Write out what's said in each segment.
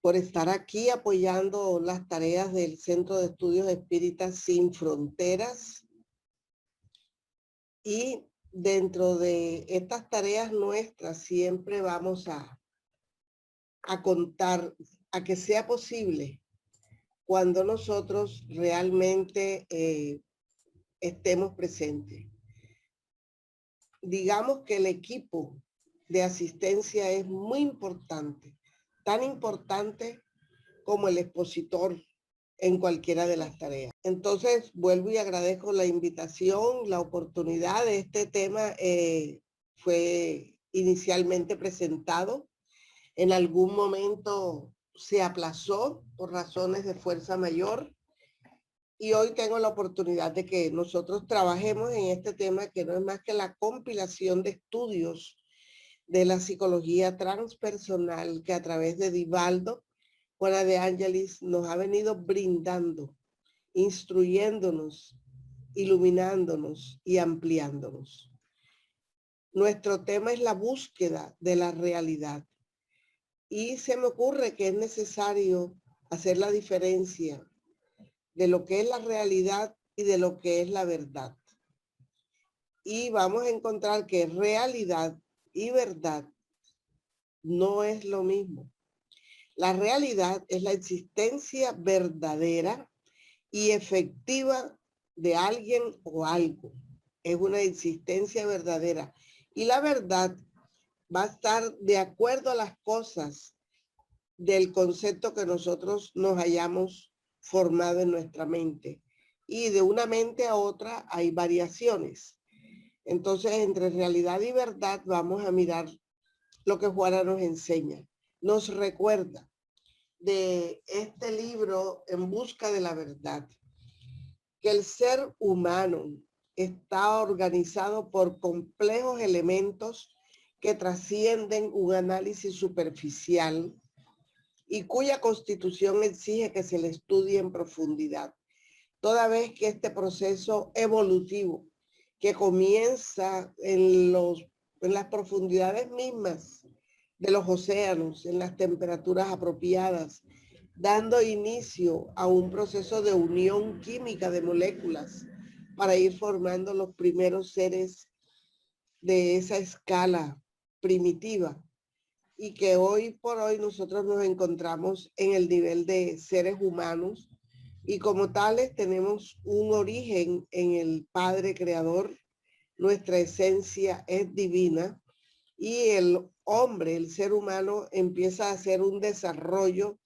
por estar aquí apoyando las tareas del Centro de Estudios Espíritas Sin Fronteras. Y dentro de estas tareas nuestras siempre vamos a contar a que sea posible cuando nosotros realmente estemos presentes. Digamos que el equipo de asistencia es muy importante, tan importante como el expositor en cualquiera de las tareas. Entonces, vuelvo y agradezco la invitación, la oportunidad de este tema. Fue inicialmente presentado, en algún momento se aplazó por razones de fuerza mayor, y hoy tengo la oportunidad de que nosotros trabajemos en este tema, que no es más que la compilación de estudios de la psicología transpersonal que a través de Divaldo, Juana de Ángelis, nos ha venido brindando, instruyéndonos, iluminándonos y ampliándonos. Nuestro tema es la búsqueda de la realidad. Y se me ocurre que es necesario hacer la diferencia de lo que es la realidad y de lo que es la verdad. Y vamos a encontrar que realidad y verdad no es lo mismo. La realidad es la existencia verdadera y efectiva de alguien o algo. Es una existencia verdadera. Y la verdad va a estar de acuerdo a las cosas del concepto que nosotros nos hayamos formado en nuestra mente. Y de una mente a otra hay variaciones. Entonces, entre realidad y verdad vamos a mirar lo que Juana nos enseña. Nos recuerda de este libro, En Busca de la Verdad, que el ser humano está organizado por complejos elementos que trascienden un análisis superficial y cuya constitución exige que se le estudie en profundidad, toda vez que este proceso evolutivo que comienza en las profundidades mismas de los océanos, en las temperaturas apropiadas, dando inicio a un proceso de unión química de moléculas para ir formando los primeros seres de esa escala primitiva, y que hoy por hoy nosotros nos encontramos en el nivel de seres humanos, y como tales tenemos un origen en el Padre Creador. Nuestra esencia es divina, y el hombre, el ser humano, empieza a hacer un desarrollo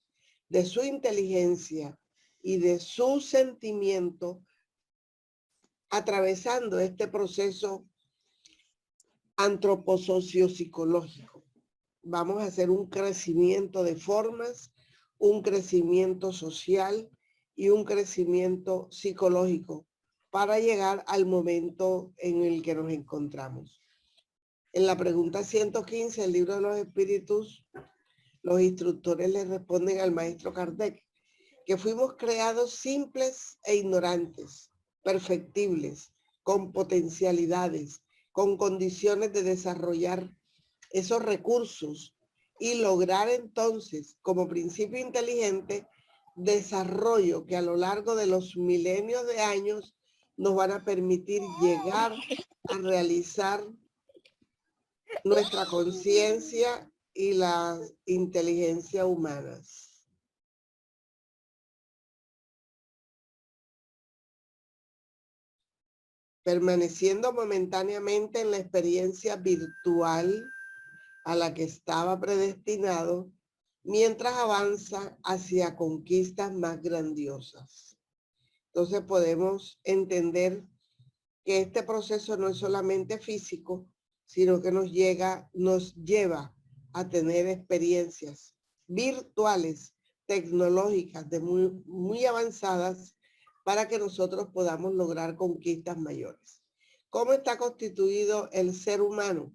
de su inteligencia y de su sentimiento, atravesando este proceso antroposociopsicológico. Vamos a hacer un crecimiento de formas, un crecimiento social y un crecimiento psicológico para llegar al momento en el que nos encontramos. En la pregunta 115 del Libro de los Espíritus, los instructores le responden al maestro Kardec que fuimos creados simples e ignorantes, perfectibles, con potencialidades, con condiciones de desarrollar esos recursos y lograr entonces, como principio inteligente, desarrollo que a lo largo de los milenios de años nos van a permitir llegar a realizar nuestra conciencia y la inteligencia humanas. Permaneciendo momentáneamente en la experiencia virtual a la que estaba predestinado, mientras avanza hacia conquistas más grandiosas. Entonces podemos entender que este proceso no es solamente físico, sino que nos lleva a tener experiencias virtuales, tecnológicas, de muy avanzadas, para que nosotros podamos lograr conquistas mayores. ¿Cómo está constituido el ser humano?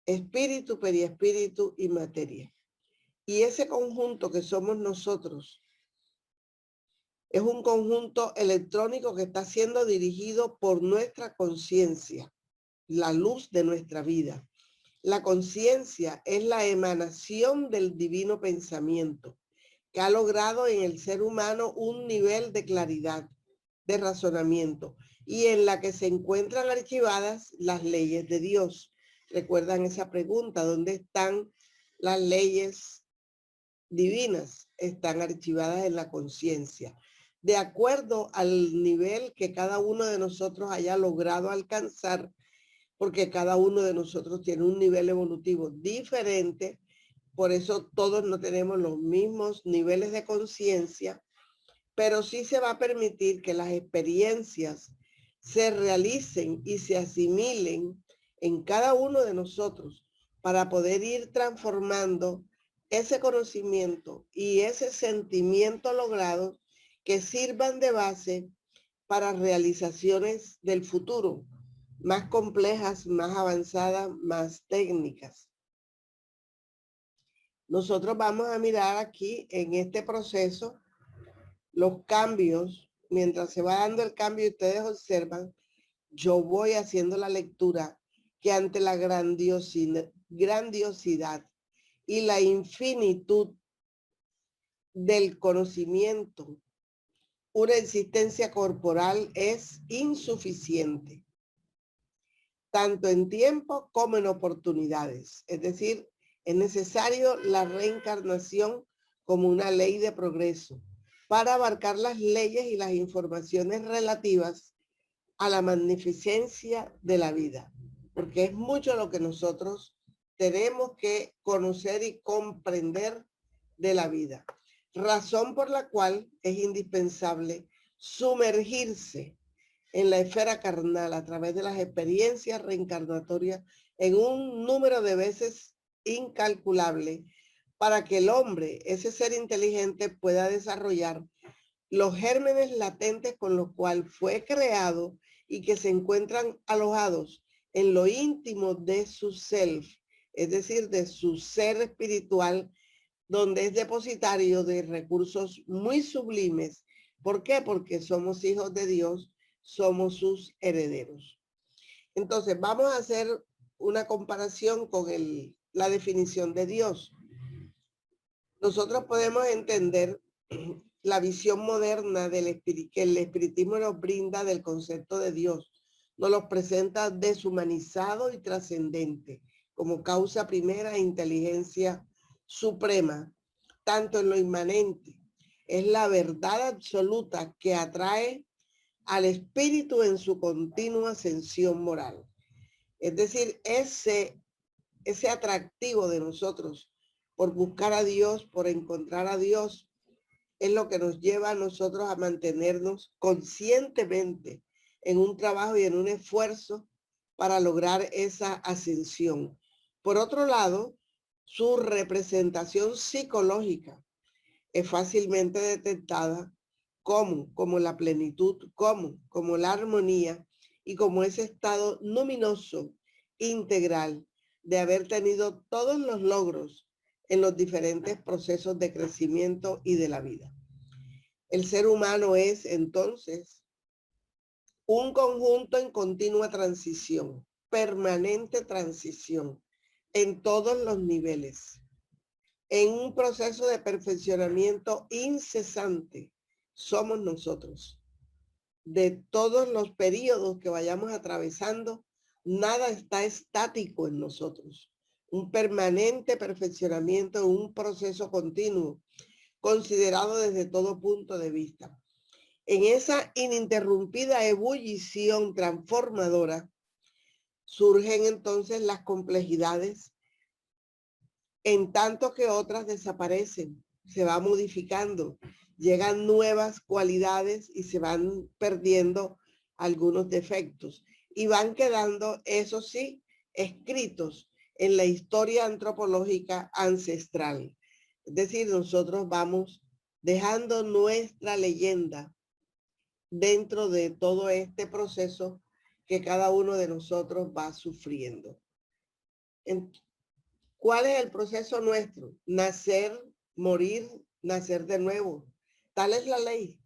Espíritu, periespíritu y materia. Y ese conjunto que somos nosotros es un conjunto electrónico que está siendo dirigido por nuestra conciencia, la luz de nuestra vida. La conciencia es la emanación del divino pensamiento que ha logrado en el ser humano un nivel de claridad, de razonamiento, y en la que se encuentran archivadas las leyes de Dios. ¿Recuerdan esa pregunta? ¿Dónde están las leyes divinas? Están archivadas en la conciencia. De acuerdo al nivel que cada uno de nosotros haya logrado alcanzar, porque cada uno de nosotros tiene un nivel evolutivo diferente, por eso todos no tenemos los mismos niveles de conciencia, pero sí se va a permitir que las experiencias se realicen y se asimilen en cada uno de nosotros para poder ir transformando ese conocimiento y ese sentimiento logrado que sirvan de base para realizaciones del futuro, más complejas, más avanzadas, más técnicas. Nosotros vamos a mirar aquí en este proceso los cambios. Mientras se va dando el cambio y ustedes observan, yo voy haciendo la lectura que ante la grandiosidad y la infinitud del conocimiento, una existencia corporal es insuficiente, tanto en tiempo como en oportunidades. Es decir, es necesario la reencarnación como una ley de progreso para abarcar las leyes y las informaciones relativas a la magnificencia de la vida, porque es mucho lo que nosotros tenemos que conocer y comprender de la vida. Razón por la cual es indispensable sumergirse en la esfera carnal a través de las experiencias reencarnatorias en un número de veces incalculable para que el hombre, ese ser inteligente, pueda desarrollar los gérmenes latentes con los cuales fue creado y que se encuentran alojados en lo íntimo de su self, es decir, de su ser espiritual, donde es depositario de recursos muy sublimes. ¿Por qué? Porque somos hijos de Dios, somos sus herederos. Entonces, vamos a hacer una comparación con la definición de Dios. Nosotros podemos entender la visión moderna que el espiritismo nos brinda del concepto de Dios. Nos los presenta deshumanizado y trascendente, como causa primera e inteligencia suprema, tanto en lo inmanente. Es la verdad absoluta que atrae al espíritu en su continua ascensión moral. Es decir, ese atractivo de nosotros por buscar a Dios, por encontrar a Dios, es lo que nos lleva a nosotros a mantenernos conscientemente en un trabajo y en un esfuerzo para lograr esa ascensión. Por otro lado, su representación psicológica es fácilmente detectada como la plenitud, como la armonía y como ese estado luminoso integral de haber tenido todos los logros en los diferentes procesos de crecimiento y de la vida. El ser humano es entonces un conjunto en continua transición, permanente transición en todos los niveles, en un proceso de perfeccionamiento incesante. Somos nosotros. De todos los periodos que vayamos atravesando, nada está estático en nosotros. Un permanente perfeccionamiento, un proceso continuo, considerado desde todo punto de vista. En esa ininterrumpida ebullición transformadora, surgen entonces las complejidades, en tanto que otras desaparecen, se va modificando, llegan nuevas cualidades y se van perdiendo algunos defectos y van quedando, eso sí, escritos en la historia antropológica ancestral. Es decir, nosotros vamos dejando nuestra leyenda dentro de todo este proceso que cada uno de nosotros va sufriendo. ¿Cuál es el proceso nuestro? Nacer, morir, nacer de nuevo. Tal es la ley.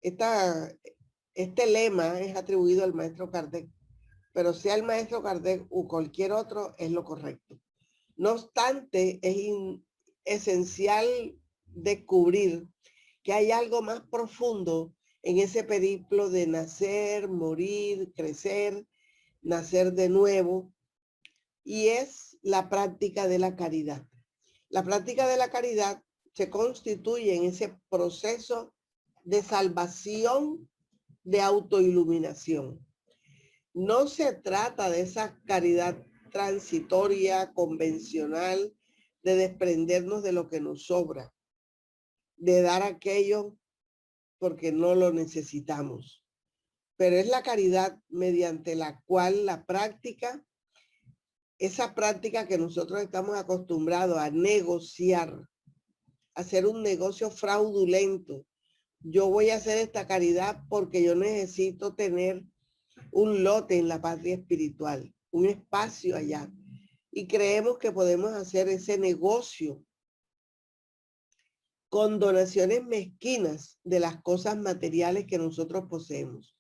Este lema es atribuido al maestro Kardec, pero sea el maestro Kardec o cualquier otro, es lo correcto. No obstante, es esencial descubrir que hay algo más profundo en ese periplo de nacer, morir, crecer, nacer de nuevo, y es la práctica de la caridad. La práctica de la caridad se constituye en ese proceso de salvación, de autoiluminación. No se trata de esa caridad transitoria, convencional, de desprendernos de lo que nos sobra, de dar aquello porque no lo necesitamos. Pero es la caridad mediante la cual la práctica, esa práctica que nosotros estamos acostumbrados a negociar, a hacer un negocio fraudulento. Yo voy a hacer esta caridad porque yo necesito tener un lote en la patria espiritual, un espacio allá. Y creemos que podemos hacer ese negocio con donaciones mezquinas de las cosas materiales que nosotros poseemos,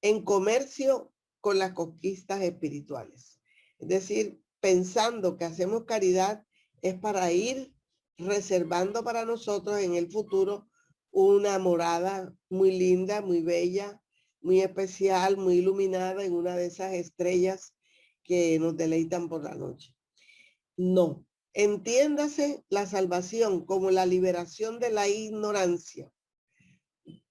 en comercio con las conquistas espirituales. Es decir, pensando que hacemos caridad es para ir reservando para nosotros en el futuro una morada muy linda, muy bella, muy especial, muy iluminada en una de esas estrellas que nos deleitan por la noche. No, entiéndase la salvación como la liberación de la ignorancia,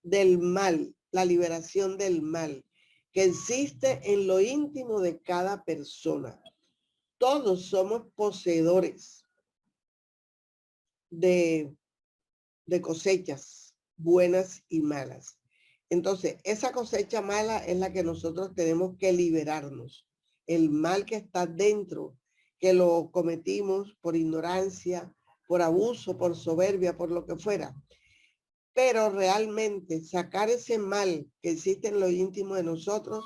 del mal, la liberación del mal que existe en lo íntimo de cada persona. Todos somos poseedores de cosechas buenas y malas. Entonces, esa cosecha mala es la que nosotros tenemos que liberarnos. El mal que está dentro, que lo cometimos por ignorancia, por abuso, por soberbia, por lo que fuera. Pero realmente sacar ese mal que existe en lo íntimo de nosotros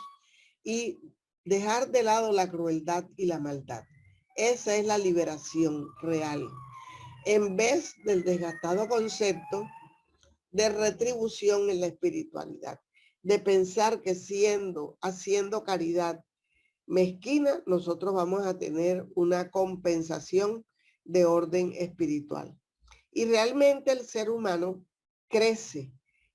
y dejar de lado la crueldad y la maldad. Esa es la liberación real. En vez del desgastado concepto de retribución en la espiritualidad, de pensar que haciendo caridad mezquina, nosotros vamos a tener una compensación de orden espiritual. Y realmente el ser humano crece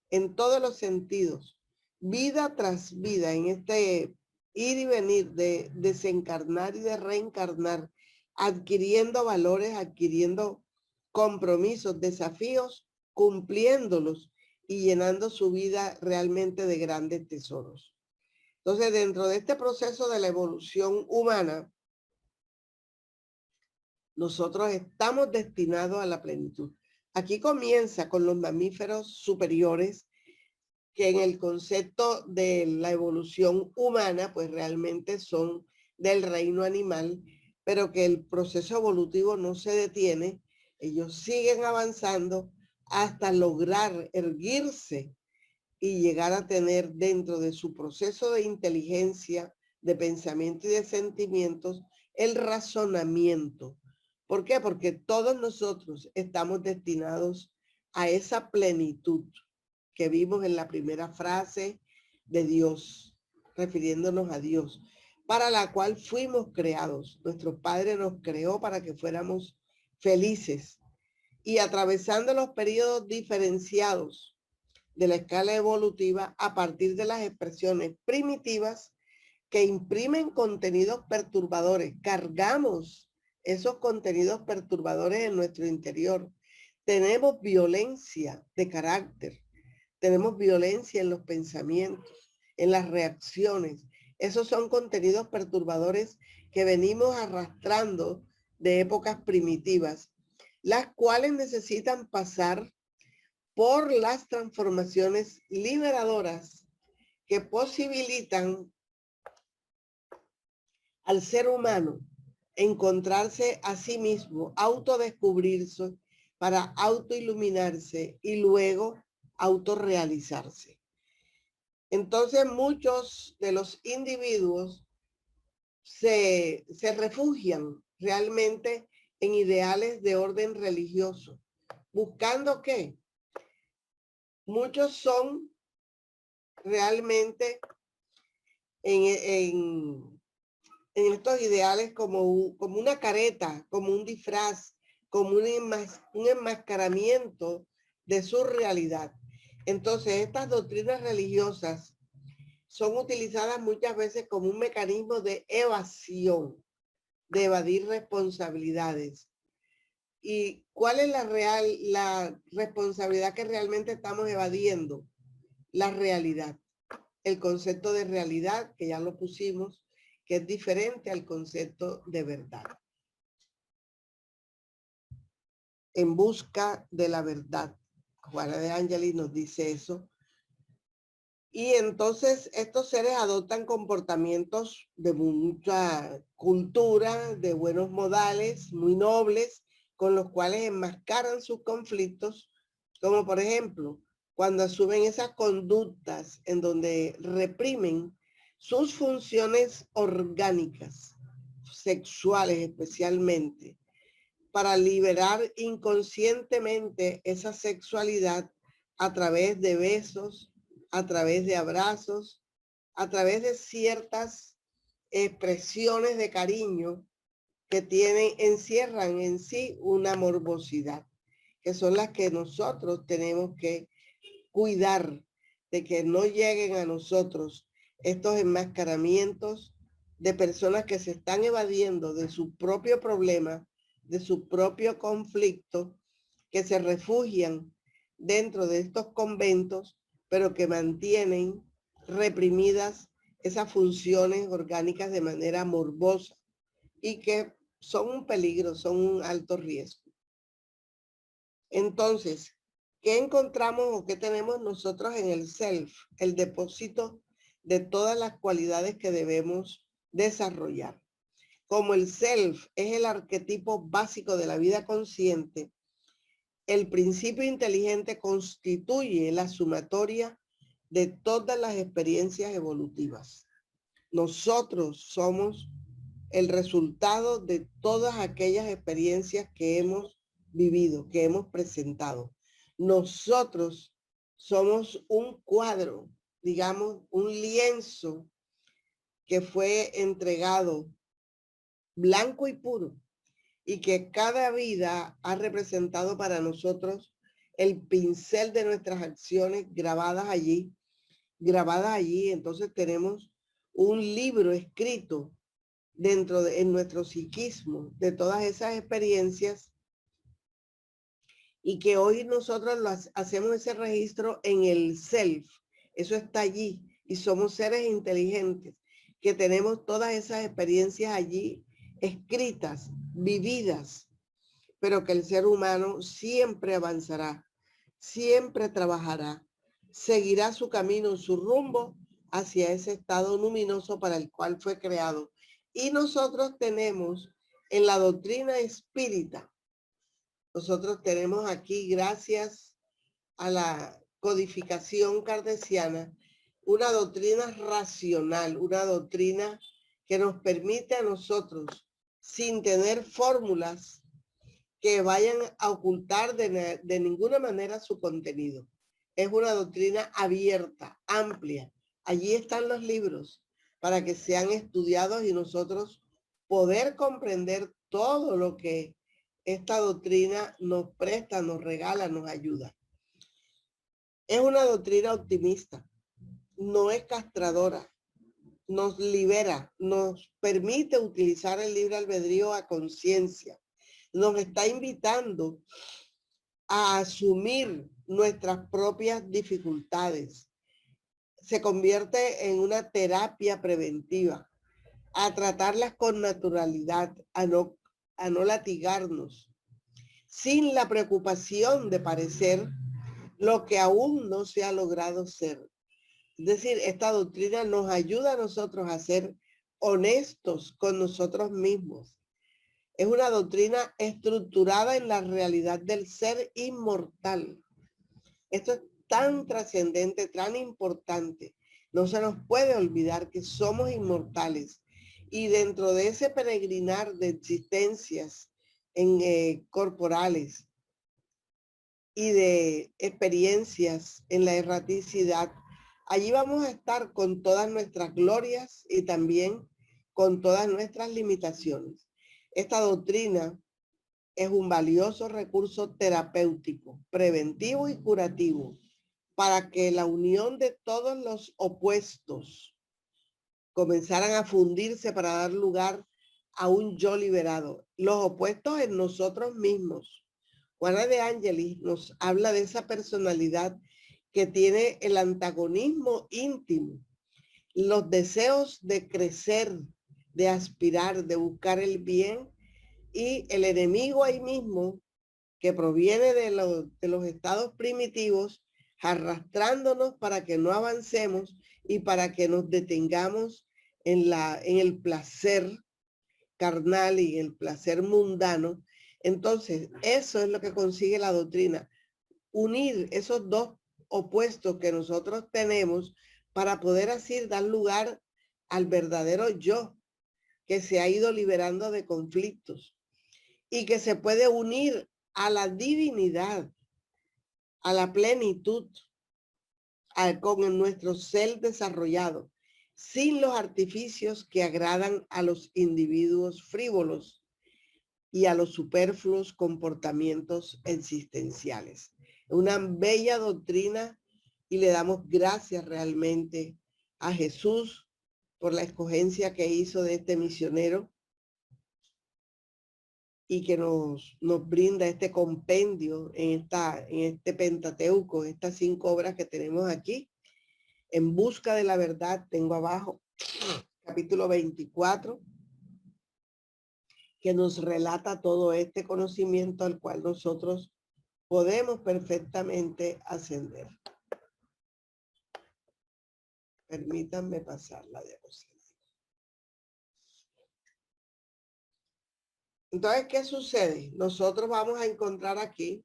en todos los sentidos, vida tras vida, en este ir y venir de desencarnar y de reencarnar, adquiriendo valores, adquiriendo compromisos, desafíos, cumpliéndolos y llenando su vida realmente de grandes tesoros. Entonces, dentro de este proceso de la evolución humana, nosotros estamos destinados a la plenitud. Aquí comienza con los mamíferos superiores, que en el concepto de la evolución humana, pues realmente son del reino animal, pero que el proceso evolutivo no se detiene. Ellos siguen avanzando hasta lograr erguirse y llegar a tener dentro de su proceso de inteligencia, de pensamiento y de sentimientos, el razonamiento. ¿Por qué? Porque todos nosotros estamos destinados a esa plenitud que vimos en la primera frase de Dios, refiriéndonos a Dios, para la cual fuimos creados. Nuestro Padre nos creó para que fuéramos felices y atravesando los periodos diferenciados de la escala evolutiva a partir de las expresiones primitivas que imprimen contenidos perturbadores. Cargamos esos contenidos perturbadores en nuestro interior. Tenemos violencia de carácter, tenemos violencia en los pensamientos, en las reacciones. Esos son contenidos perturbadores que venimos arrastrando de épocas primitivas, las cuales necesitan pasar por las transformaciones liberadoras que posibilitan al ser humano encontrarse a sí mismo, autodescubrirse para autoiluminarse y luego autorrealizarse. Entonces muchos de los individuos se refugian realmente en ideales de orden religioso. ¿Buscando qué? Muchos son realmente en en estos ideales como, como una careta, como un disfraz, como un enmascaramiento de su realidad. Entonces, estas doctrinas religiosas son utilizadas muchas veces como un mecanismo de evasión, de evadir responsabilidades. ¿Y cuál es la responsabilidad que realmente estamos evadiendo? La realidad. El concepto de realidad, que ya lo pusimos, que es diferente al concepto de verdad. En busca de la verdad. Juana de Ángelis nos dice eso. Y entonces estos seres adoptan comportamientos de mucha cultura, de buenos modales, muy nobles, con los cuales enmascaran sus conflictos, como por ejemplo, cuando asumen esas conductas en donde reprimen sus funciones orgánicas, sexuales especialmente, para liberar inconscientemente esa sexualidad a través de besos, a través de abrazos, a través de ciertas expresiones de cariño que encierran en sí una morbosidad, que son las que nosotros tenemos que cuidar de que no lleguen a nosotros estos enmascaramientos de personas que se están evadiendo de su propio problema, de su propio conflicto, que se refugian dentro de estos conventos, pero que mantienen reprimidas esas funciones orgánicas de manera morbosa y que son un peligro, son un alto riesgo. Entonces, ¿qué encontramos o qué tenemos nosotros en el self? El depósito de todas las cualidades que debemos desarrollar. Como el self es el arquetipo básico de la vida consciente, el principio inteligente constituye la sumatoria de todas las experiencias evolutivas. Nosotros somos el resultado de todas aquellas experiencias que hemos vivido, que hemos presentado. Nosotros somos un cuadro, digamos, un lienzo que fue entregado blanco y puro y que cada vida ha representado para nosotros el pincel de nuestras acciones grabadas allí. Entonces tenemos un libro escrito en nuestro psiquismo de todas esas experiencias y que hoy nosotros hacemos ese registro en el self. Eso está allí y somos seres inteligentes que tenemos todas esas experiencias allí escritas, vividas, pero que el ser humano siempre avanzará, siempre trabajará, seguirá su camino, su rumbo hacia ese estado luminoso para el cual fue creado. Y nosotros tenemos en la doctrina espírita, nosotros tenemos aquí, gracias a la codificación cartesiana, una doctrina racional, una doctrina que nos permite a nosotros, sin tener fórmulas que vayan a ocultar de ninguna manera su contenido. Es una doctrina abierta, amplia. Allí están los libros para que sean estudiados y nosotros poder comprender todo lo que esta doctrina nos presta, nos regala, nos ayuda. Es una doctrina optimista, no es castradora, nos libera, nos permite utilizar el libre albedrío a conciencia, nos está invitando a asumir nuestras propias dificultades. Se convierte en una terapia preventiva, a tratarlas con naturalidad, a no latigarnos, sin la preocupación de parecer lo que aún no se ha logrado ser. Es decir, esta doctrina nos ayuda a nosotros a ser honestos con nosotros mismos. Es una doctrina estructurada en la realidad del ser inmortal. Esto es tan trascendente, tan importante. No se nos puede olvidar que somos inmortales y dentro de ese peregrinar de existencias corporales y de experiencias en la erraticidad, allí vamos a estar con todas nuestras glorias y también con todas nuestras limitaciones. Esta doctrina es un valioso recurso terapéutico, preventivo y curativo para que la unión de todos los opuestos comenzaran a fundirse para dar lugar a un yo liberado. Los opuestos en nosotros mismos. Juana de Ángelis nos habla de esa personalidad que tiene el antagonismo íntimo, los deseos de crecer, de aspirar, de buscar el bien, y el enemigo ahí mismo, que proviene de los estados primitivos, arrastrándonos para que no avancemos y para que nos detengamos en el placer carnal y el placer mundano. Entonces, eso es lo que consigue la doctrina, unir esos dos opuestos que nosotros tenemos para poder así dar lugar al verdadero yo, que se ha ido liberando de conflictos y que se puede unir a la divinidad, a la plenitud, con nuestro ser desarrollado, sin los artificios que agradan a los individuos frívolos y a los superfluos comportamientos existenciales. Una bella doctrina, y le damos gracias realmente a Jesús por la escogencia que hizo de este misionero y que nos brinda este compendio en este Pentateuco, estas 5 obras que tenemos aquí. En busca de la verdad, tengo abajo capítulo 24, que nos relata todo este conocimiento al cual nosotros podemos perfectamente ascender. Permítanme pasar la diapositiva. Entonces, ¿qué sucede? Nosotros vamos a encontrar aquí,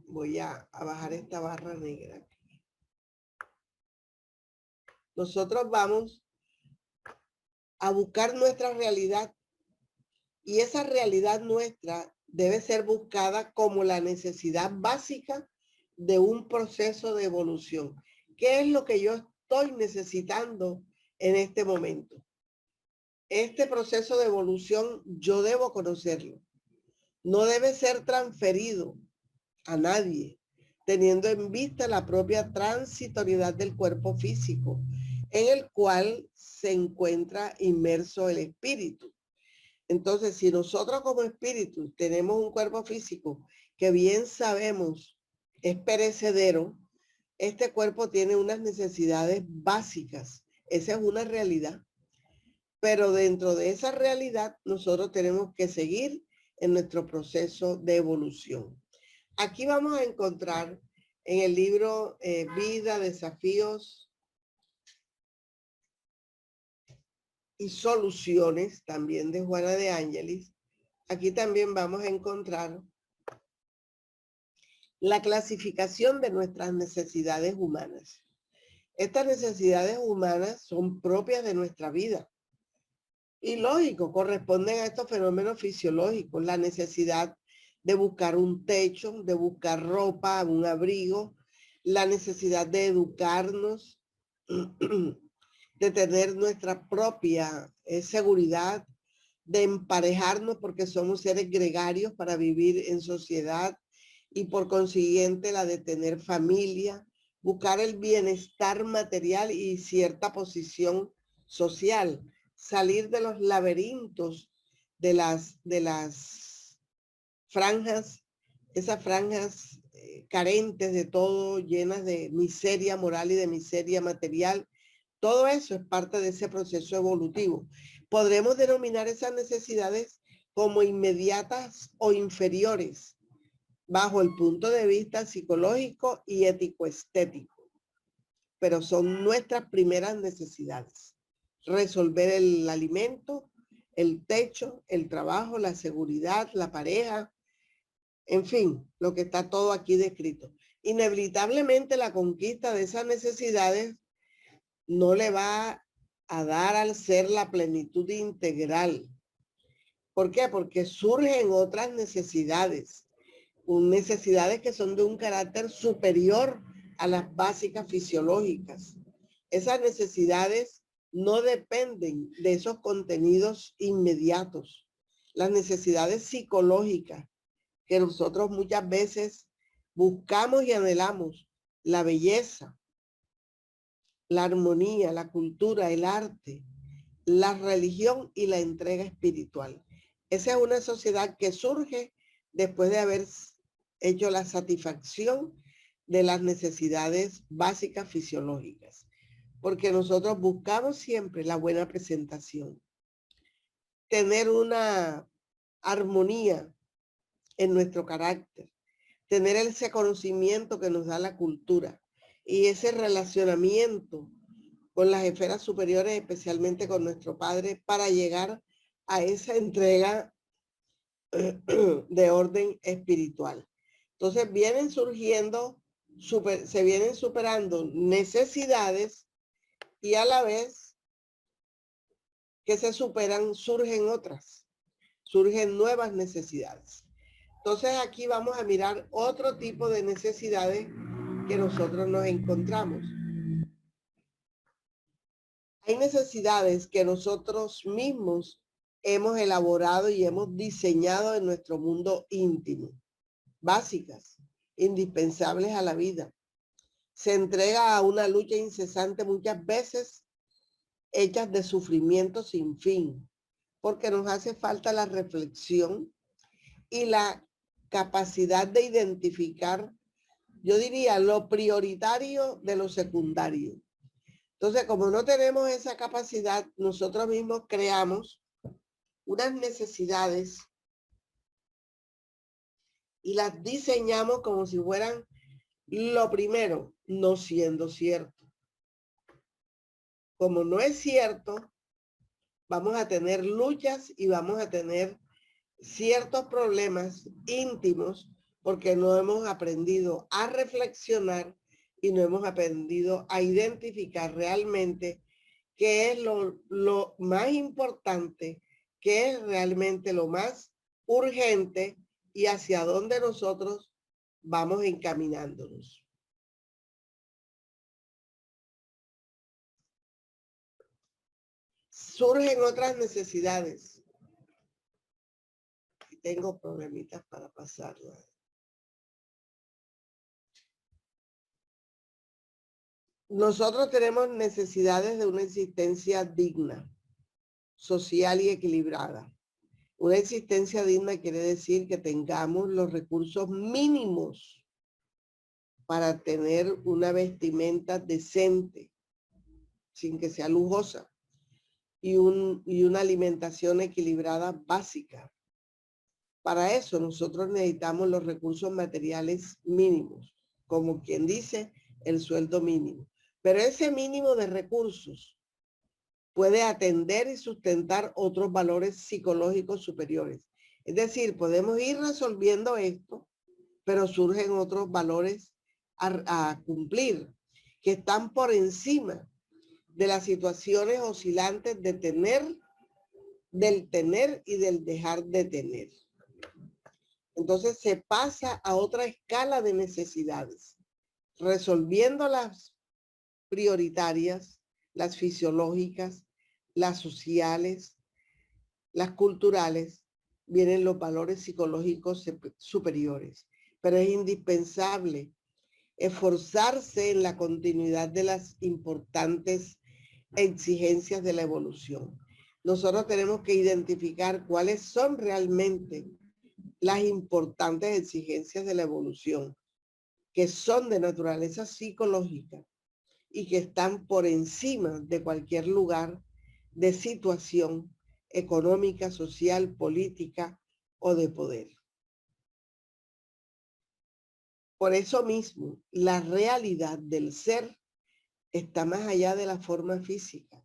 voy a bajar esta barra negra. Nosotros vamos a buscar nuestra realidad, y esa realidad nuestra debe ser buscada como la necesidad básica de un proceso de evolución. ¿Qué es lo que yo estoy necesitando en este momento? Este proceso de evolución yo debo conocerlo. No debe ser transferido a nadie, teniendo en vista la propia transitoriedad del cuerpo físico, en el cual se encuentra inmerso el espíritu. Entonces, si nosotros como espíritu tenemos un cuerpo físico que bien sabemos es perecedero, este cuerpo tiene unas necesidades básicas. Esa es una realidad. Pero dentro de esa realidad, nosotros tenemos que seguir en nuestro proceso de evolución. Aquí vamos a encontrar en el libro Vida, Desafíos y Soluciones, también de Juana de Ángelis. Aquí también vamos a encontrar la clasificación de nuestras necesidades humanas. Estas necesidades humanas son propias de nuestra vida. Y lógico, corresponden a estos fenómenos fisiológicos, la necesidad de buscar un techo, de buscar ropa, un abrigo, la necesidad de educarnos, de tener nuestra propia seguridad, de emparejarnos porque somos seres gregarios para vivir en sociedad, y por consiguiente la de tener familia, buscar el bienestar material y cierta posición social, salir de los laberintos de las franjas, esas franjas carentes de todo, llenas de miseria moral y de miseria material. Todo eso es parte de ese proceso evolutivo. Podremos denominar esas necesidades como inmediatas o inferiores bajo el punto de vista psicológico y ético-estético, pero son nuestras primeras necesidades. Resolver el alimento, el techo, el trabajo, la seguridad, la pareja, en fin, lo que está todo aquí descrito. Inevitablemente la conquista de esas necesidades no le va a dar al ser la plenitud integral. ¿Por qué? Porque surgen otras necesidades que son de un carácter superior a las básicas fisiológicas. Esas necesidades no dependen de esos contenidos inmediatos. Las necesidades psicológicas que nosotros muchas veces buscamos y anhelamos, la belleza, la armonía, la cultura, el arte, la religión y la entrega espiritual. Esa es una sociedad que surge después de haber hecho la satisfacción de las necesidades básicas fisiológicas, porque nosotros buscamos siempre la buena presentación, tener una armonía en nuestro carácter, tener ese conocimiento que nos da la cultura y ese relacionamiento con las esferas superiores, especialmente con nuestro Padre, para llegar a esa entrega de orden espiritual. Entonces vienen surgiendo, se vienen superando necesidades y a la vez que se superan, surgen otras, surgen nuevas necesidades. Entonces aquí vamos a mirar otro tipo de necesidades que nosotros nos encontramos. Hay necesidades que nosotros mismos hemos elaborado y hemos diseñado en nuestro mundo íntimo, básicas, indispensables a la vida. Se entrega a una lucha incesante muchas veces hechas de sufrimiento sin fin, porque nos hace falta la reflexión y la capacidad de identificar, yo diría, lo prioritario de lo secundario. Entonces, como no tenemos esa capacidad, nosotros mismos creamos unas necesidades y las diseñamos como si fueran lo primero, no siendo cierto. Como no es cierto, vamos a tener luchas y vamos a tener ciertos problemas íntimos porque no hemos aprendido a reflexionar y no hemos aprendido a identificar realmente qué es lo más importante, qué es realmente lo más urgente y hacia dónde nosotros vamos encaminándonos. Surgen otras necesidades. Tengo problemitas para pasarla. Nosotros tenemos necesidades de una existencia digna, social y equilibrada. Una existencia digna quiere decir que tengamos los recursos mínimos para tener una vestimenta decente, sin que sea lujosa, y una alimentación equilibrada básica. Para eso nosotros necesitamos los recursos materiales mínimos, como quien dice, el sueldo mínimo. Pero ese mínimo de recursos puede atender y sustentar otros valores psicológicos superiores. Es decir, podemos ir resolviendo esto, pero surgen otros valores a cumplir que están por encima de las situaciones oscilantes de tener, del tener y del dejar de tener. Entonces se pasa a otra escala de necesidades, resolviendo las prioritarias, las fisiológicas, las sociales, las culturales, vienen los valores psicológicos superiores. Pero es indispensable esforzarse en la continuidad de las importantes exigencias de la evolución. Nosotros tenemos que identificar cuáles son realmente las importantes exigencias de la evolución, que son de naturaleza psicológica y que están por encima de cualquier lugar de situación económica, social, política o de poder. Por eso mismo, la realidad del ser está más allá de la forma física,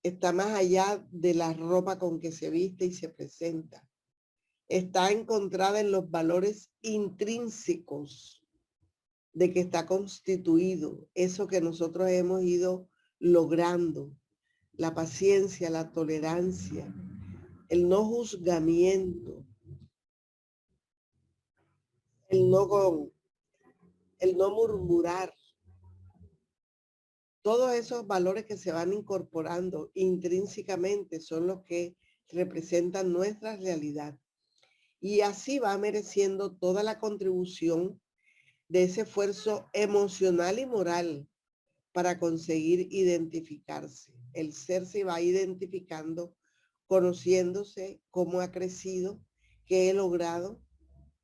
está más allá de la ropa con que se viste y se presenta. Está encontrada en los valores intrínsecos de que está constituido eso que nosotros hemos ido logrando, la paciencia, la tolerancia, el no juzgamiento, el no murmurar. Todos esos valores que se van incorporando intrínsecamente son los que representan nuestra realidad. Y así va mereciendo toda la contribución de ese esfuerzo emocional y moral para conseguir identificarse. El ser se va identificando, conociéndose cómo ha crecido, qué he logrado,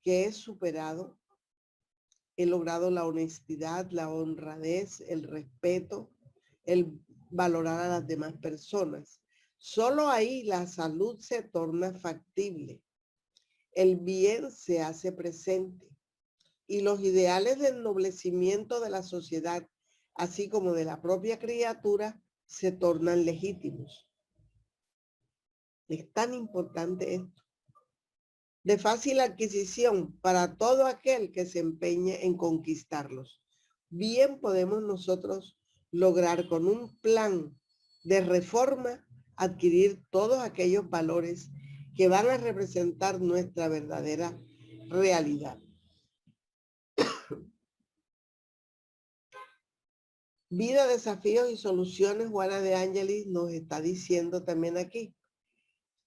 qué he superado. He logrado la honestidad, la honradez, el respeto, el valorar a las demás personas. Solo ahí la salud se torna factible. El bien se hace presente y los ideales de ennoblecimiento de la sociedad, así como de la propia criatura, se tornan legítimos. Es tan importante esto. De fácil adquisición para todo aquel que se empeñe en conquistarlos. Bien podemos nosotros lograr con un plan de reforma adquirir todos aquellos valores que van a representar nuestra verdadera realidad. Vida, desafíos y soluciones, Juana de Ángelis nos está diciendo también aquí.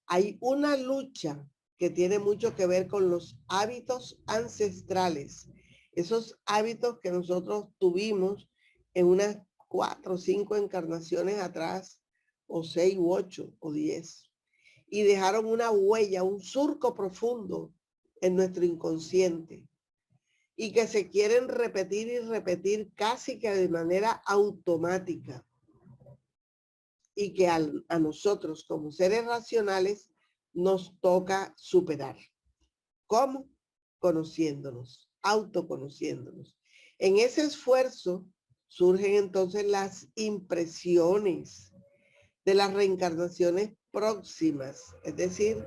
Hay una lucha que tiene mucho que ver con los hábitos ancestrales, esos hábitos que nosotros tuvimos en unas 4 o 5 encarnaciones atrás, o 6 u 8 o 10, y dejaron una huella, un surco profundo en nuestro inconsciente, y que se quieren repetir y repetir casi que de manera automática, y que a nosotros como seres racionales nos toca superar. ¿Cómo? Conociéndonos, autoconociéndonos. En ese esfuerzo surgen entonces las impresiones de las reencarnaciones próximas, es decir,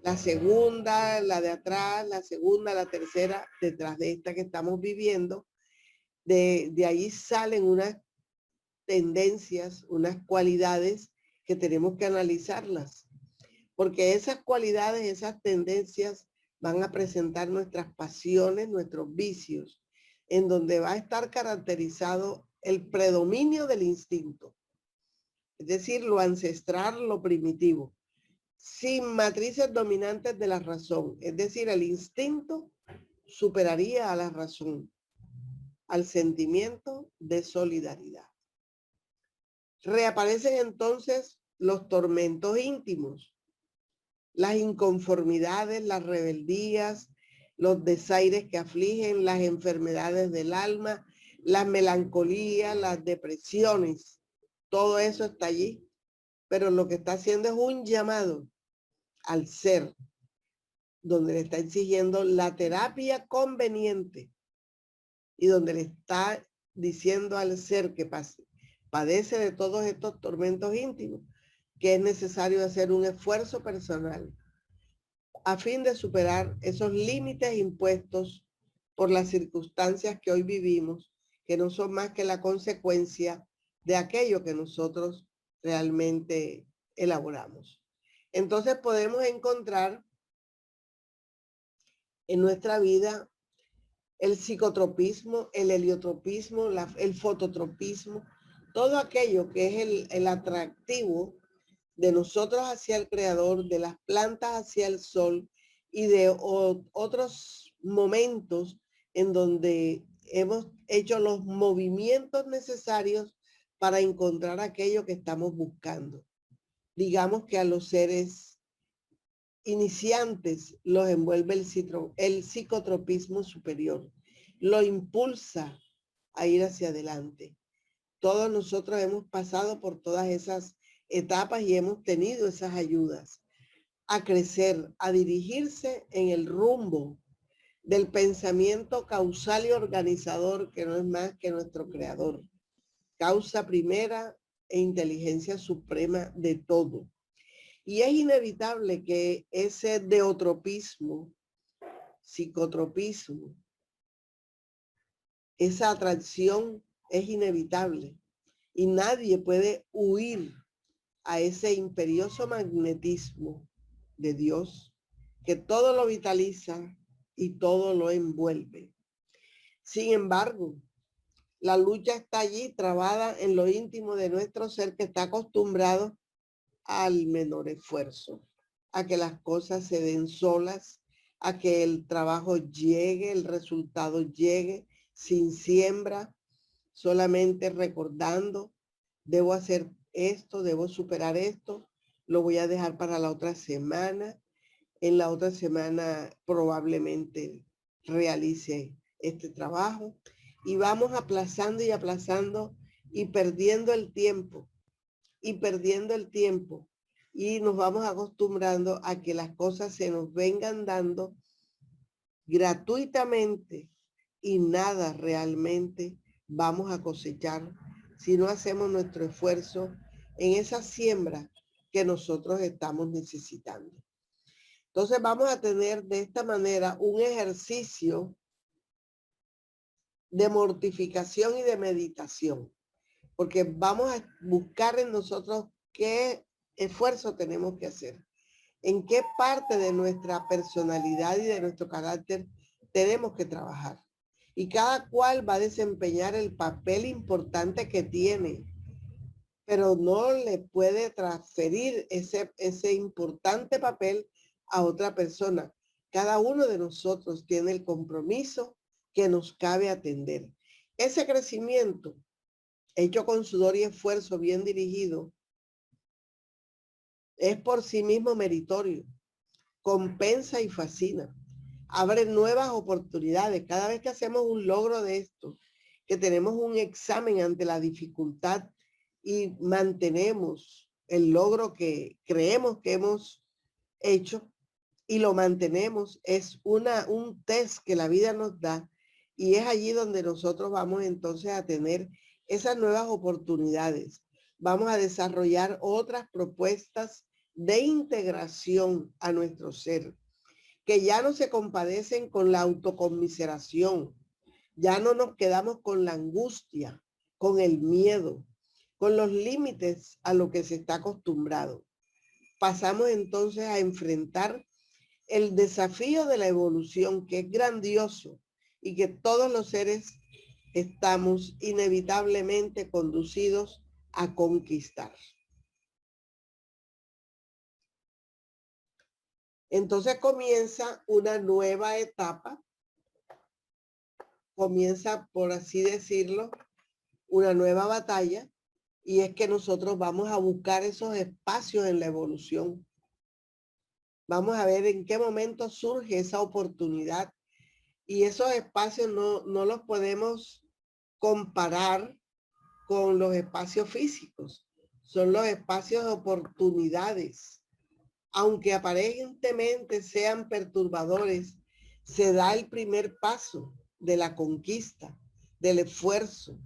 la segunda, la de atrás, la segunda, la tercera, detrás de esta que estamos viviendo. De ahí salen unas tendencias, unas cualidades que tenemos que analizarlas, porque esas cualidades, esas tendencias van a presentar nuestras pasiones, nuestros vicios, en donde va a estar caracterizado el predominio del instinto, es decir, lo ancestral, lo primitivo, sin matrices dominantes de la razón, es decir, el instinto superaría a la razón, al sentimiento de solidaridad. Reaparecen entonces los tormentos íntimos, las inconformidades, las rebeldías, los desaires que afligen, las enfermedades del alma, la melancolía, las depresiones. Todo eso está allí, pero lo que está haciendo es un llamado al ser, donde le está exigiendo la terapia conveniente y donde le está diciendo al ser que padece de todos estos tormentos íntimos, que es necesario hacer un esfuerzo personal a fin de superar esos límites impuestos por las circunstancias que hoy vivimos, que no son más que la consecuencia de aquello que nosotros realmente elaboramos. Entonces podemos encontrar en nuestra vida el psicotropismo, el heliotropismo, el fototropismo, todo aquello que es el atractivo de nosotros hacia el creador, de las plantas hacia el sol y de otros momentos en donde hemos hecho los movimientos necesarios para encontrar aquello que estamos buscando. Digamos que a los seres iniciantes los envuelve el psicotropismo superior, lo impulsa a ir hacia adelante. Todos nosotros hemos pasado por todas esas etapas y hemos tenido esas ayudas a crecer, a dirigirse en el rumbo del pensamiento causal y organizador, que no es más que nuestro creador, causa primera e inteligencia suprema de todo. Y es inevitable que ese deotropismo, psicotropismo, esa atracción es inevitable y nadie puede huir a ese imperioso magnetismo de Dios que todo lo vitaliza y todo lo envuelve. Sin embargo, La lucha está allí, trabada en lo íntimo de nuestro ser, que está acostumbrado al menor esfuerzo, a que las cosas se den solas, a que el trabajo llegue, el resultado llegue sin siembra, solamente recordando, debo hacer esto, debo superar esto, lo voy a dejar para la otra semana. En la otra semana probablemente realice este trabajo y vamos aplazando y aplazando y perdiendo el tiempo y perdiendo el tiempo y nos vamos acostumbrando a que las cosas se nos vengan dando gratuitamente y nada realmente vamos a cosechar si no hacemos nuestro esfuerzo en esa siembra que nosotros estamos necesitando. Entonces vamos a tener de esta manera un ejercicio de mortificación y de meditación, porque vamos a buscar en nosotros qué esfuerzo tenemos que hacer, en qué parte de nuestra personalidad y de nuestro carácter tenemos que trabajar. Y cada cual va a desempeñar el papel importante que tiene, pero no le puede transferir ese importante papel a otra persona. Cada uno de nosotros tiene el compromiso que nos cabe atender. Ese crecimiento, hecho con sudor y esfuerzo bien dirigido, es por sí mismo meritorio, compensa y fascina, abre nuevas oportunidades. Cada vez que hacemos un logro de esto, que tenemos un examen ante la dificultad y mantenemos el logro que creemos que hemos hecho y lo mantenemos, es un test que la vida nos da y es allí donde nosotros vamos entonces a tener esas nuevas oportunidades. Vamos a desarrollar otras propuestas de integración a nuestro ser, que ya no se compadecen con la autoconmiseración, ya no nos quedamos con la angustia, con el miedo, con los límites a lo que se está acostumbrado. Pasamos entonces a enfrentar el desafío de la evolución, que es grandioso y que todos los seres estamos inevitablemente conducidos a conquistar. Entonces comienza una nueva etapa, comienza, por así decirlo, una nueva batalla, y es que nosotros vamos a buscar esos espacios en la evolución. Vamos a ver en qué momento surge esa oportunidad, y esos espacios no los podemos comparar con los espacios físicos. Son los espacios de oportunidades. Aunque aparentemente sean perturbadores, se da el primer paso de la conquista, del esfuerzo,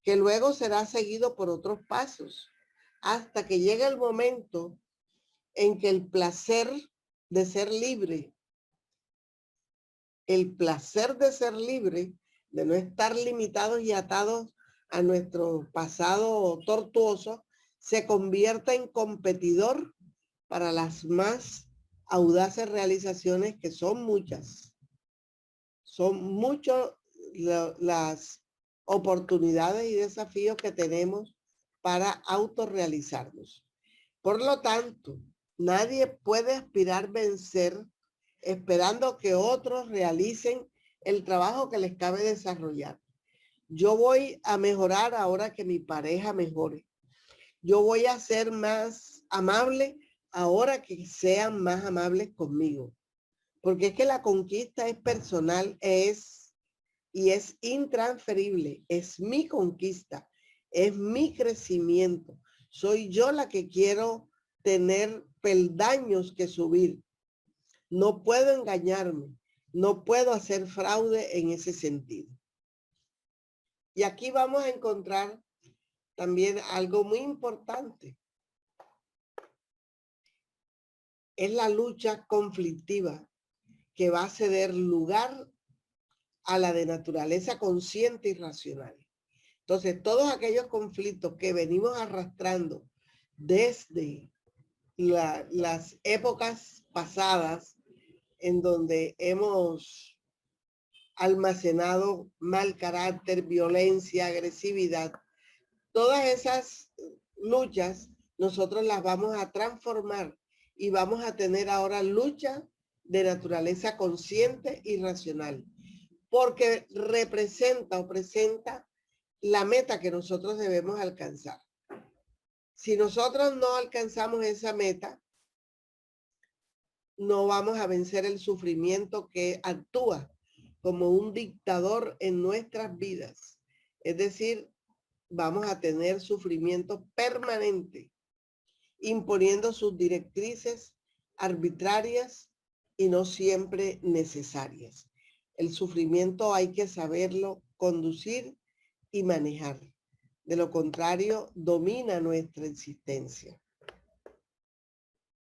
que luego será seguido por otros pasos, hasta que llegue el momento en que el placer de ser libre, el placer de ser libre, de no estar limitados y atados a nuestro pasado tortuoso, se convierta en competidor para las más audaces realizaciones, que son muchas. Son muchas las oportunidades y desafíos que tenemos para autorrealizarnos. Por lo tanto, nadie puede aspirar a vencer esperando que otros realicen el trabajo que les cabe desarrollar. Yo voy a mejorar ahora que mi pareja mejore. Yo voy a ser más amable ahora que sean más amables conmigo. Porque es que la conquista es personal, y es intransferible. Es mi conquista, es mi crecimiento. Soy yo la que quiero tener peldaños que subir. No puedo engañarme, no puedo hacer fraude en ese sentido. Y aquí vamos a encontrar también algo muy importante. Es la lucha conflictiva que va a ceder lugar a la de naturaleza consciente y racional. Entonces, todos aquellos conflictos que venimos arrastrando desde las épocas pasadas, en donde hemos almacenado mal carácter, violencia, agresividad. Todas esas luchas nosotros las vamos a transformar y vamos a tener ahora lucha de naturaleza consciente y racional, porque representa o presenta la meta que nosotros debemos alcanzar. Si nosotros no alcanzamos esa meta, no vamos a vencer el sufrimiento que actúa como un dictador en nuestras vidas. Es decir, vamos a tener sufrimiento permanente, imponiendo sus directrices arbitrarias y no siempre necesarias. El sufrimiento hay que saberlo conducir y manejar. De lo contrario, domina nuestra existencia,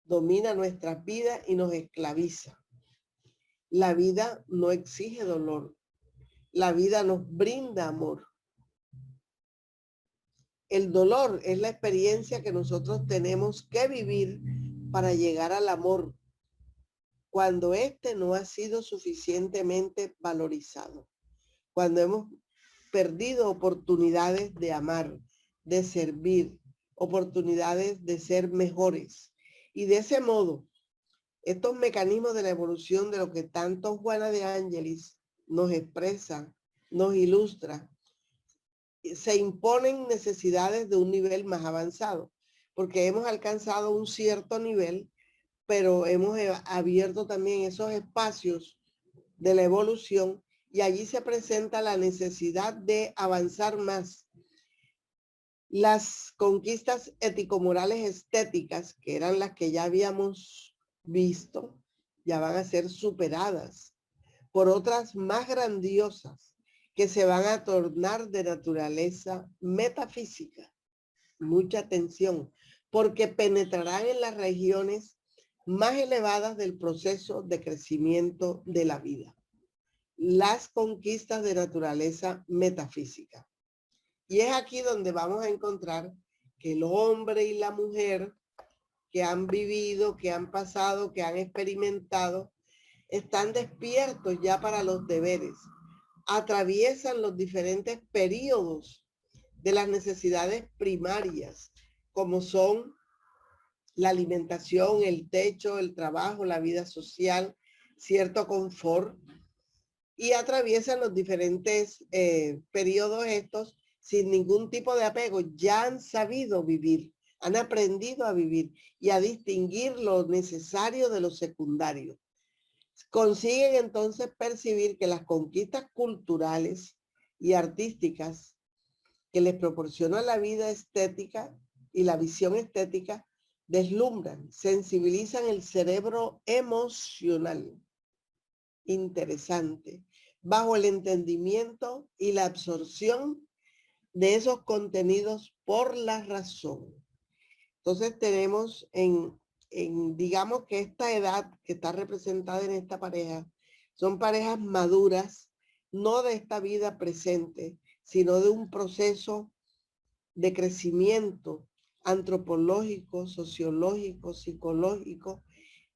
domina nuestras vidas y nos esclaviza. La vida no exige dolor. La vida nos brinda amor. El dolor es la experiencia que nosotros tenemos que vivir para llegar al amor, cuando éste no ha sido suficientemente valorizado, cuando hemos perdido oportunidades de amar, de servir, oportunidades de ser mejores. Y de ese modo, estos mecanismos de la evolución de lo que tanto Juana de Ángelis nos expresa, nos ilustra, se imponen necesidades de un nivel más avanzado, porque hemos alcanzado un cierto nivel, pero hemos abierto también esos espacios de la evolución y allí se presenta la necesidad de avanzar más. Las conquistas ético-morales estéticas, que eran las que ya habíamos visto, ya van a ser superadas por otras más grandiosas que se van a tornar de naturaleza metafísica. Mucha atención, porque penetrarán en las regiones más elevadas del proceso de crecimiento de la vida. Las conquistas de naturaleza metafísica. Y es aquí donde vamos a encontrar que el hombre y la mujer que han vivido, que han pasado, que han experimentado, están despiertos ya para los deberes. Atraviesan los diferentes periodos de las necesidades primarias, como son la alimentación, el techo, el trabajo, la vida social, cierto confort, y atraviesan los diferentes periodos estos sin ningún tipo de apego. Ya han sabido vivir, han aprendido a vivir y a distinguir lo necesario de lo secundario. Consiguen entonces percibir que las conquistas culturales y artísticas que les proporciona la vida estética y la visión estética deslumbran, sensibilizan el cerebro emocional. Interesante, bajo el entendimiento y la absorción de esos contenidos por la razón. Entonces tenemos digamos que esta edad que está representada en esta pareja, son parejas maduras, no de esta vida presente, sino de un proceso de crecimiento antropológico, sociológico, psicológico,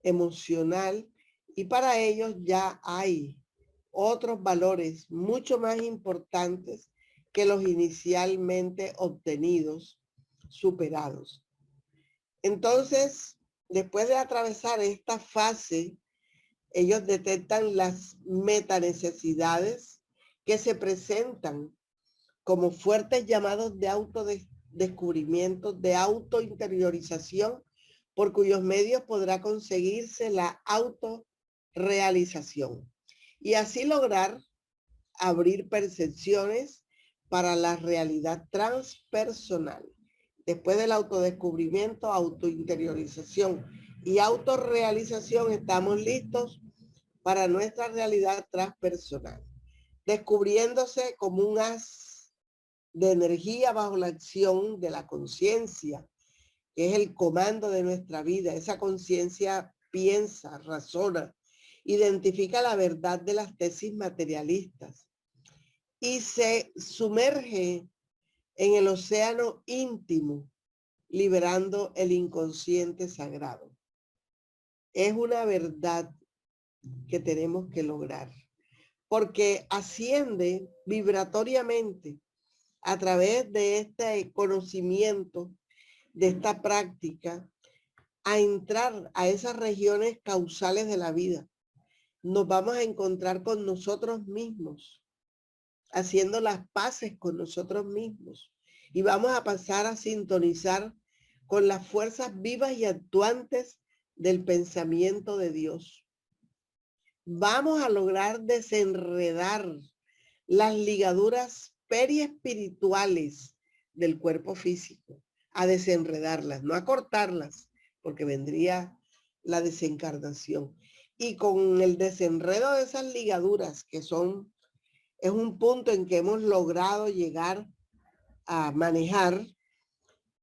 emocional, y para ellos ya hay otros valores mucho más importantes que los inicialmente obtenidos, superados. Entonces, después de atravesar esta fase, ellos detectan las metanecesidades que se presentan como fuertes llamados de autodescubrimiento, de autointeriorización, por cuyos medios podrá conseguirse la autorrealización y así lograr abrir percepciones para la realidad transpersonal. Después del autodescubrimiento, autointeriorización y autorrealización, estamos listos para nuestra realidad transpersonal, descubriéndose como un haz de energía bajo la acción de la conciencia, que es el comando de nuestra vida. Esa conciencia piensa, razona, identifica la verdad de las tesis materialistas y se sumerge en el océano íntimo, liberando el inconsciente sagrado. Es una verdad que tenemos que lograr, porque asciende vibratoriamente a través de este conocimiento, de esta práctica, a entrar a esas regiones causales de la vida. Nos vamos a encontrar con nosotros mismos, haciendo las paces con nosotros mismos, y vamos a pasar a sintonizar con las fuerzas vivas y actuantes del pensamiento de Dios. Vamos a lograr desenredar las ligaduras periespirituales del cuerpo físico, a desenredarlas, no a cortarlas, porque vendría la desencarnación. Y con el desenredo de esas ligaduras, que es un punto en que hemos logrado llegar a manejar,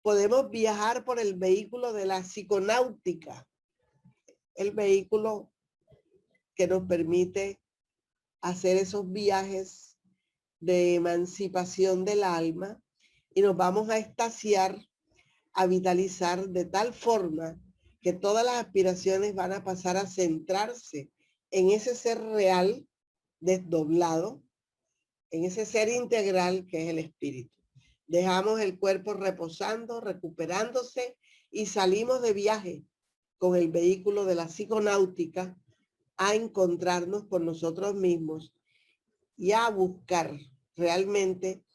podemos viajar por el vehículo de la psiconáutica, el vehículo que nos permite hacer esos viajes de emancipación del alma, y nos vamos a extasiar, a vitalizar de tal forma que todas las aspiraciones van a pasar a centrarse en ese ser real desdoblado, en ese ser integral que es el espíritu. Dejamos el cuerpo reposando, recuperándose, y salimos de viaje con el vehículo de la psiconáutica a encontrarnos con nosotros mismos y a buscar realmente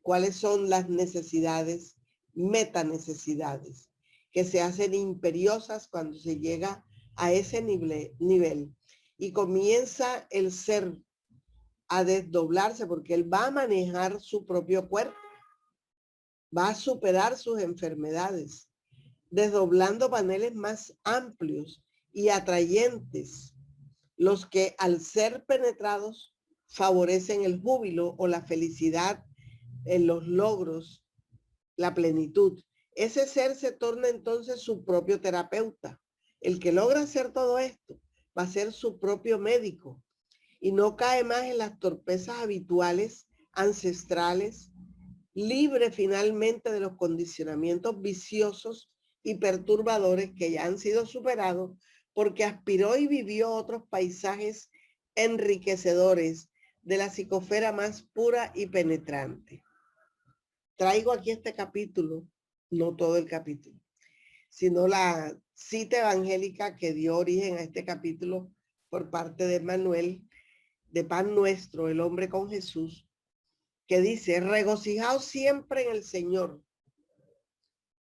cuáles son las necesidades, metanecesidades, que se hacen imperiosas cuando se llega a ese nivel y comienza el ser a desdoblarse, porque él va a manejar su propio cuerpo, va a superar sus enfermedades, desdoblando paneles más amplios y atrayentes, los que al ser penetrados favorecen el júbilo o la felicidad en los logros, la plenitud. Ese ser se torna entonces su propio terapeuta. El que logra hacer todo esto va a ser su propio médico y no cae más en las torpezas habituales, ancestrales, libre finalmente de los condicionamientos viciosos y perturbadores que ya han sido superados, porque aspiró y vivió otros paisajes enriquecedores de la psicosfera más pura y penetrante. Traigo aquí este capítulo, no todo el capítulo, sino la cita evangélica que dio origen a este capítulo por parte de Manuel, de Pan Nuestro, el hombre con Jesús, que dice: regocijaos siempre en el Señor.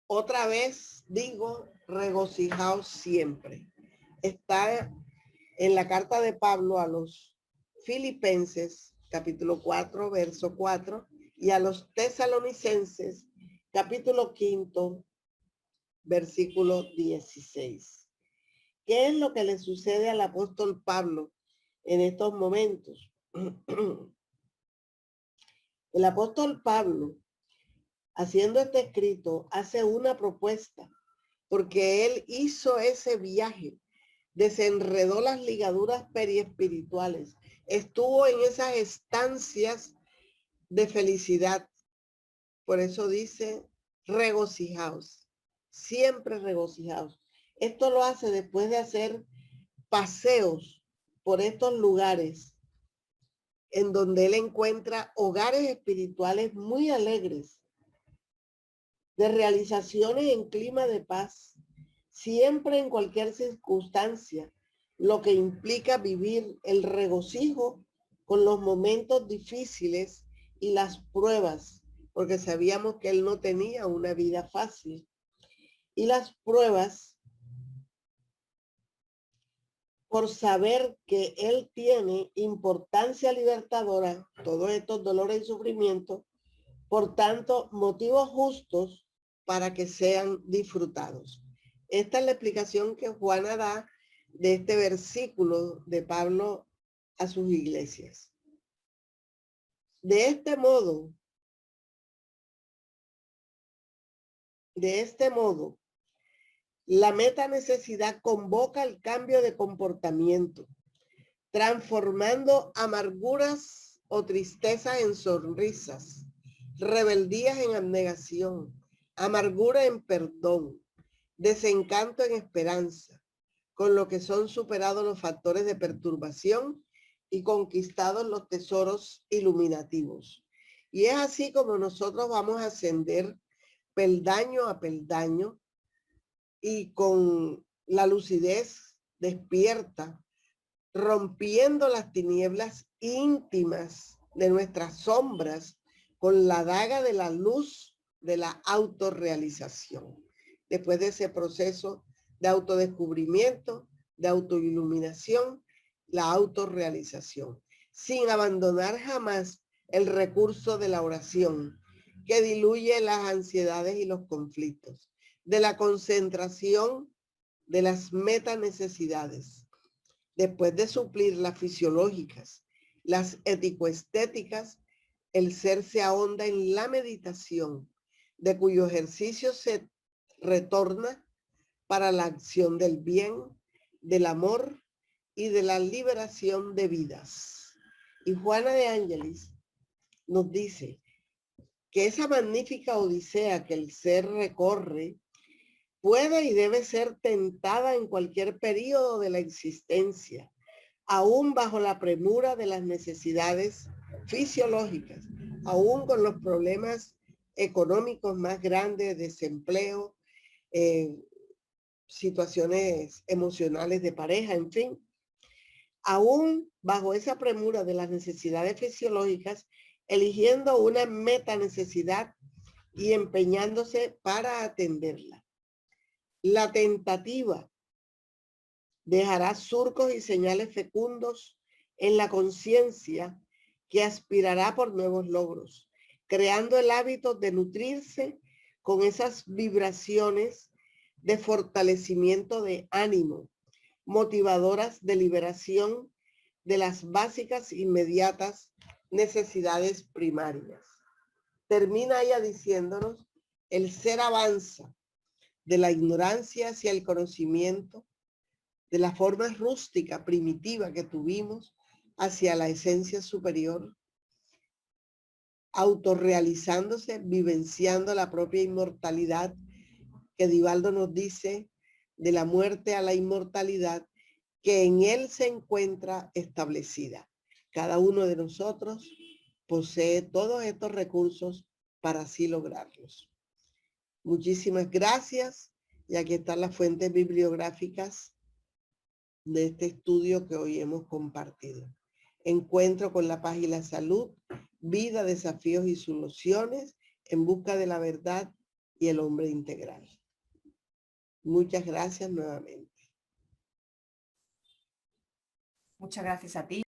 Otra vez digo, regocijaos siempre. Está en la carta de Pablo a los Filipenses, capítulo 4, verso 4, y a los Tesalonicenses, capítulo 5, versículo 16. ¿Qué es lo que le sucede al apóstol Pablo en estos momentos? El apóstol Pablo, haciendo este escrito, hace una propuesta, porque él hizo ese viaje, desenredó las ligaduras periespirituales, estuvo en esas estancias de felicidad. Por eso dice, regocijaos, siempre regocijaos. Esto lo hace después de hacer paseos por estos lugares en donde él encuentra hogares espirituales muy alegres, de realizaciones en clima de paz, siempre en cualquier circunstancia, lo que implica vivir el regocijo con los momentos difíciles y las pruebas, porque sabíamos que él no tenía una vida fácil. Y las pruebas, por saber que él tiene importancia libertadora, todos estos dolores y sufrimientos, por tanto, motivos justos para que sean disfrutados. Esta es la explicación que Juana da de este versículo de Pablo a sus iglesias. De este modo, la metanecesidad convoca el cambio de comportamiento, transformando amarguras o tristezas en sonrisas, rebeldías en abnegación, amargura en perdón, desencanto en esperanza, con lo que son superados los factores de perturbación y conquistados los tesoros iluminativos. Y es así como nosotros vamos a ascender peldaño a peldaño y con la lucidez despierta, rompiendo las tinieblas íntimas de nuestras sombras con la daga de la luz de la autorrealización. Después de ese proceso de autodescubrimiento, de autoiluminación, la autorrealización, sin abandonar jamás el recurso de la oración, que diluye las ansiedades y los conflictos, de la concentración de las metanecesidades. Después de suplir las fisiológicas, las ético-estéticas, el ser se ahonda en la meditación, de cuyo ejercicio se retorna para la acción del bien, del amor y de la liberación de vidas. Y Juana de Ángelis nos dice que esa magnífica odisea que el ser recorre puede y debe ser tentada en cualquier periodo de la existencia, aún bajo la premura de las necesidades fisiológicas, aún con los problemas económicos más grandes, desempleo, situaciones emocionales de pareja, en fin. Aún bajo esa premura de las necesidades fisiológicas, eligiendo una meta necesidad y empeñándose para atenderla. La tentativa dejará surcos y señales fecundos en la conciencia que aspirará por nuevos logros, creando el hábito de nutrirse con esas vibraciones de fortalecimiento de ánimo, motivadoras de liberación de las básicas inmediatas necesidades primarias. Termina ella diciéndonos, el ser avanza de la ignorancia hacia el conocimiento, de la forma rústica, primitiva que tuvimos, hacia la esencia superior, autorrealizándose, vivenciando la propia inmortalidad, que Divaldo nos dice, de la muerte a la inmortalidad, que en él se encuentra establecida. Cada uno de nosotros posee todos estos recursos para así lograrlos. Muchísimas gracias. Y aquí están las fuentes bibliográficas de este estudio que hoy hemos compartido. Encuentro con la paz y la salud, vida, desafíos y soluciones en busca de la verdad y el hombre integral. Muchas gracias nuevamente. Muchas gracias a ti.